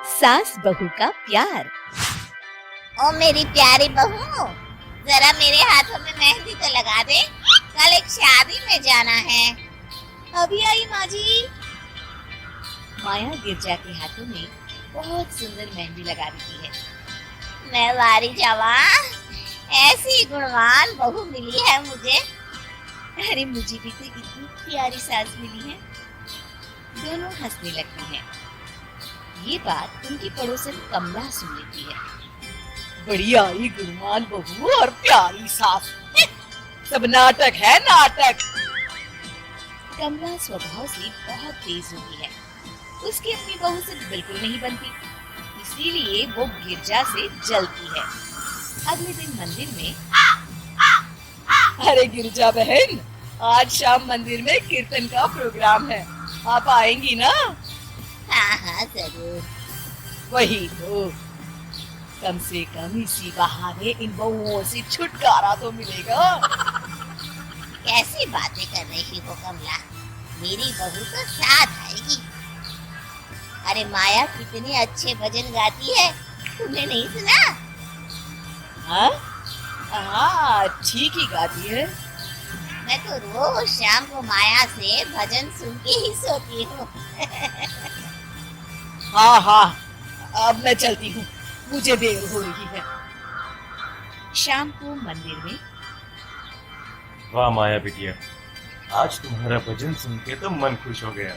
सास बहू का प्यार। ओ मेरी प्यारी बहू, जरा मेरे हाथों में मेहंदी तो लगा दे, कल एक शादी में जाना है। अभी आई माँ जी। माया गिरजा के हाथों में बहुत सुंदर मेहंदी लगा रही है। मैं वारी जावा, ऐसी गुणवान बहू मिली है मुझे। अरे मुझे भी तो इतनी प्यारी सास मिली है। दोनों हंसने लगती हैं। ये बात उनकी पड़ोसन कमला सुन लेती है। बढ़िया ही गुणवान बहू और प्यारी सास, सब नाटक है नाटक। कमला स्वभाव से बहुत तेज होती है। उसकी अपनी बहू से बिल्कुल नहीं बनती, इसीलिए वो गिरजा से जलती है। अगले दिन मंदिर में, अरे गिरजा बहन, आज शाम मंदिर में कीर्तन का प्रोग्राम है, आप आएंगी ना? हाँ हाँ जरूर। वही तो, कम से कम इसी बहाने इन बहुओं से छुटकारा तो मिलेगा। कैसी बातें कर रही हो कमला, मेरी बहू तो साथ आएगी। अरे माया कितने अच्छे भजन गाती है, तुमने नहीं सुना? हाँ हाँ, ठीक ही गाती है। मैं तो रोज शाम को माया से भजन सुन के ही सोती हूँ। हाँ हाँ, अब मैं चलती हूँ, मुझे देर हो रही है। शाम को मंदिर में, वाह माया बिटिया, आज तुम्हारा भजन सुन के तो मन खुश हो गया।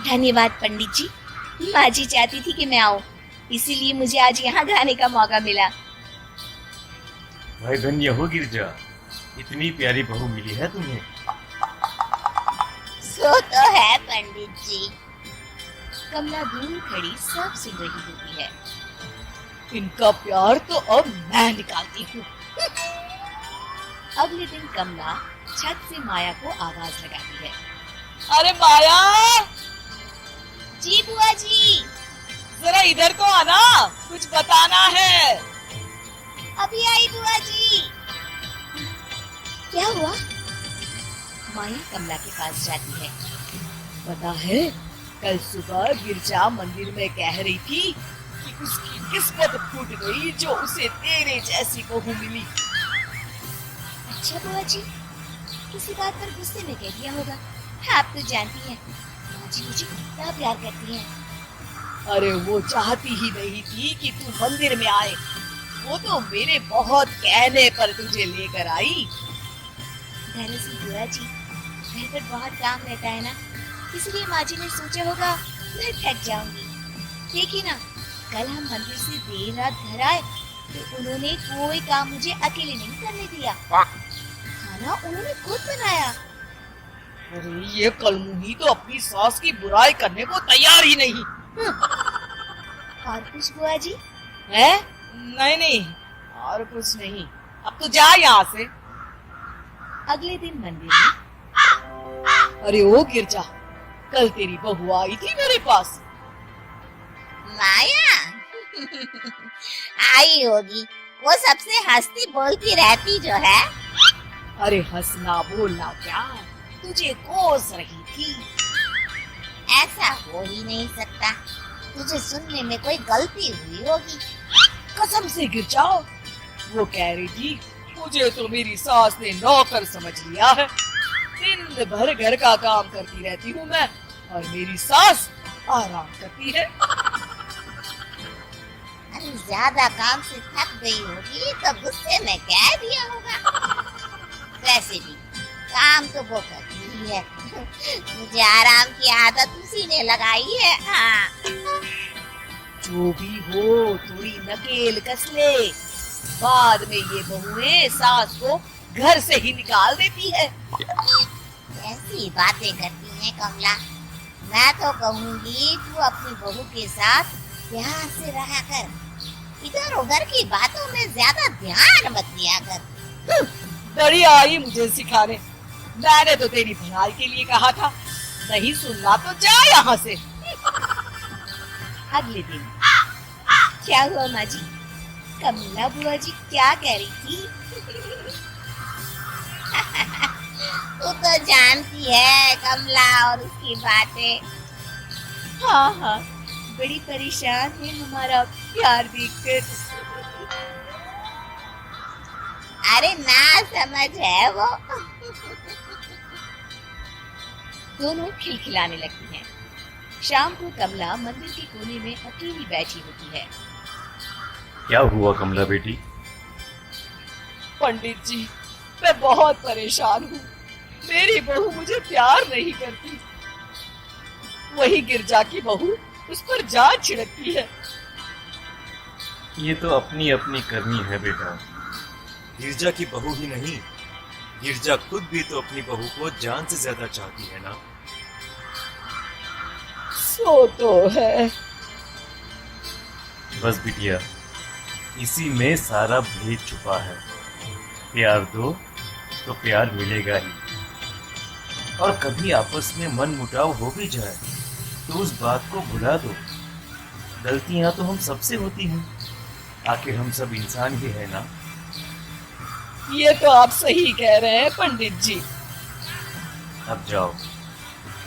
धन्यवाद पंडित जी, माँ जी चाहती थी कि मैं आऊँ, इसीलिए मुझे आज यहाँ गाने का मौका मिला। भाई धन्य हो गिरजा, इतनी प्यारी बहू मिली है तुम्हें। सो तो है पंडित जी। कमला दूर खड़ी सब सुन रही होती है। इनका प्यार तो अब मैं निकालती हूँ। अगले दिन कमला छत से माया को आवाज लगाती है। अरे माया! जी बुआ जी। जरा इधर तो आना, कुछ बताना है। अभी आई बुआ जी। क्या हुआ? माया कमला के पास जाती है। पता है, कल सुबह गिरजा मंदिर में कह रही थी कि उसकी किस्मत फूट गई जो उसे तेरे जैसी बहू मिली। अच्छा बुआ जी, किसी बात पर गुस्से में कह दिया होगा। आप तो जानती हैं, माँ जी मुझे कितना प्यार करती हैं। अरे वो चाहती ही नहीं थी कि तू मंदिर में आए, वो तो मेरे बहुत कहने पर तुझे लेकर आई। दरअसल बुआ जी, घर पर बहुत काम रहता है ना, इसलिए माँ जी ने सोचा होगा मैं थक जाऊंगी। देखिए ना, कल हम मंदिर से देर रात घर आए तो उन्होंने कोई काम मुझे अकेले नहीं करने दिया। खाना उन्होंने खुद बनाया। अरे ये कलमुही तो अपनी सास की बुराई करने को तैयार ही नहीं। और कुछ बुआ जी? है? नहीं नहीं, और कुछ नहीं, अब तो जा यहाँ से। अगले दिन मंदिर में, अरे ओ गिरजा, कल तेरी बहू आई थी मेरे पास। माया आई होगी, वो सबसे हंसती बोलती रहती जो है। अरे हंसना बोलना क्या, तुझे कोस रही थी। ऐसा हो ही नहीं सकता, तुझे सुनने में कोई गलती हुई होगी। कसम से गिरजा, वो कह रही थी मुझे तो मेरी सास ने नौकर समझ लिया है। दिन भर घर का काम करती रहती हूँ मैं, और मेरी सास आराम करती है। अरे ज्यादा काम से थक गई होगी तो गुस्से में कह दिया होगा। वैसे भी काम तो वो करती ही है, मुझे आराम की आदत उसी ने लगाई है। हाँ। जो भी हो, थोड़ी नकेल कस ले, बाद में ये बहुएं सास को घर से ही निकाल देती है। ऐसी बातें करती है कमला, मैं तो कहूँगी तू अपनी बहू के साथ प्यार से रहा कर, इधर उधर की बातों में ज्यादा ध्यान मत दिया कर। डरी आई मुझे सिखाने, मैंने तो तेरी भलाई के लिए कहा था, नहीं सुनना तो जा यहाँ से। अगले दिन, क्या हुआ माँ जी? कमला बुआ जी क्या कह रही थी? तू तो जानती है कमला और उसकी बातें। हाँ हाँ, बड़ी परेशान है हमारा प्यार देखकर। अरे ना समझ है वो। दोनों खिलखिलाने लगती हैं। शाम को कमला मंदिर के कोने में अकेली बैठी होती है। क्या हुआ कमला बेटी? पंडित जी, मैं बहुत परेशान हूँ। मेरी बहू मुझे प्यार नहीं करती। वही गिरजा की बहू उस पर जान छिड़कती है। ये तो अपनी अपनी करनी है बेटा। गिरजा की बहू ही नहीं, गिरजा खुद भी तो अपनी बहू को जान से ज्यादा चाहती है ना। सो तो है। बस बिटिया, इसी में सारा भेद छुपा है। प्यार दो तो प्यार मिलेगा ही। और कभी आपस में मन मुटाव हो भी जाए तो उस बात को भुला दो। गलतियां तो हम सबसे होती हैं, आखिर हम सब इंसान ही है ना। ये तो आप सही कह रहे हैं पंडित जी। अब जाओ,